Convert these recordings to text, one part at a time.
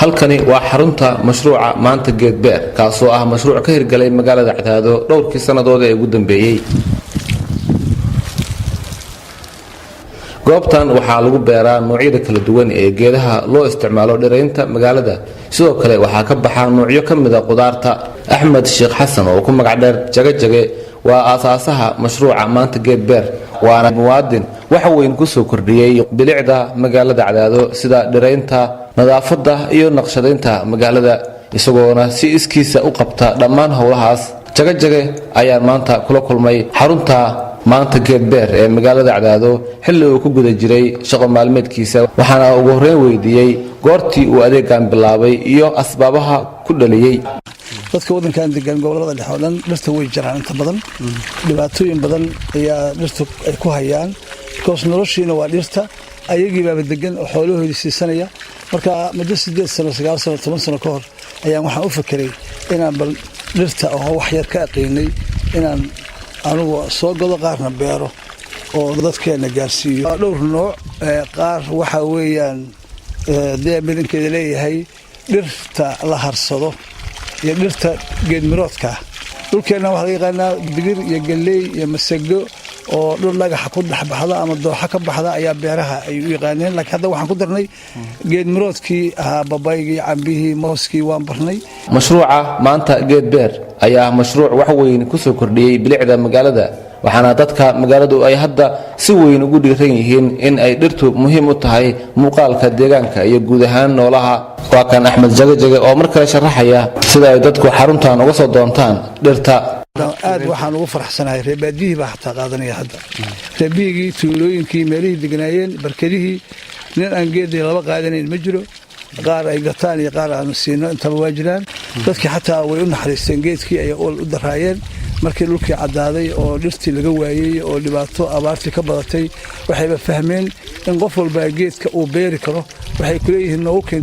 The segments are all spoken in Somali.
halkani waa xarunta mashruuca maanta geed beer kaasoo ah mashruuc ka hirgalay magaalada Cadaado dhowrkii sanadood ee ugu dambeeyay. goobtan waxaa lagu beeraa noocyada kala duwan ee geedaha loo isticmaalo dhiraynta magaalada. sidoo kale waxaa ka baxa noocyo kamid ah qudaarta. Axmed Sheekh Xasan oo ku magac dheer Jagajage waa aasaasaha mashruuca maanta geed beer waana muwaadin waxa weyn ku soo kordhiyay bilicda magaalada Cadaado sida dhiraynta, nadaafadda iyo naqshadeynta magaalada isagoona si iskiisa u qabta dhammaan howlahaas. Jagajage ayaa maanta kula kulmay xarunta maanta geed beer ee magaalada Cadaado xilli uu ku guda jiray shaqo maalmeedkiisa waxaana ugu horreyn weydiiyay goortii uu adeegan bilaabay iyo asbaabaha ku dhaliyay. dadka wadankan degan gobolada dhexe oo dhan dhirta way jiraan inta badan dhibaatooyin badan ayaa dhirta ay ku hayaan koos noloshiina waa dhirta ayagii baa degan oo xoolahooda siisanaya marka muddo 8 sano 9 sano 10 sano ka hor ayaan waxaan u fikiray inaan bal dhirta oo wax yar ka aqeenay inaan anugu soo godo qaarna beero oo dadkeena gaarsiiyo dhowr nooc qaar waxa weeyaan deebilinkeeda leeyahay dhirta la harsado iyo dhirta geed miroodka dhulkeena waxa laga yaqaanaa digir iyo galley iyo masago oo dhul dhagax ku dhaxbaxda ama dooxa ka baxda ayaa beeraha ay u yaqaaneen laakiin hadda waxaan ku darnay geed miroodkii babaygii cambihii mooskii waan barnay. mashruuca maanta geed beer ayaa mashruuc wax weyn ku soo kordhiyay bilicda magaalada waxaana dadka magaaladu ay hadda si weyn ugu dhiiran yihiin in ay dhirtu muhiim u tahay muuqaalka deegaanka iyo guud ahaan noolaha. waa kan Axmed Jagajage oo markale sharaxaya sida ay dadku xaruntan uga soo doontaan dhirta. aad waxaan ugu faraxsanahay reebaadihii baa xataa qaadanaya hadda reebigii tuulooyinkii meelihii degnaayeen barkadihii nin aan geedii laba qaadanayn ma jiro qaar ay gataan iyo qaar aan siino intaba waa jiraan dadkii xataa way u naxariisteen geedkii ay u daraayeen markii dhulkii cadaaday oo dhirtii laga waayay oo dhibaato abaartii ka badatay waxayba fahmeen in qof walba geedka uu beeri karo waxay ku leeyihiin noogu keen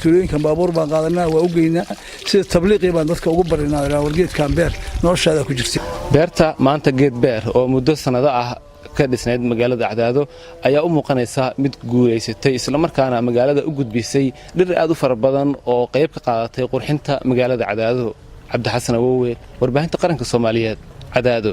tuulooyinka baabuur baan qaadanaa waa u geynaa sida tabliiqii baan dadka ugu barinaa wargeedkan beer noloshaada ku jirtay. beerta maanta geed beer oo muddo sanado ah ka dhisnayd magaalada Cadaado ayaa u muuqanaysa mid guuleysatay isla markaana magaalada u gudbisay dhir aad u fara badan oo qayb ka qaadatay qurxinta magaalada Cadaado. Cabdi Xasan Awowe warbaahinta qaranka Soomaaliyeed Cadaado.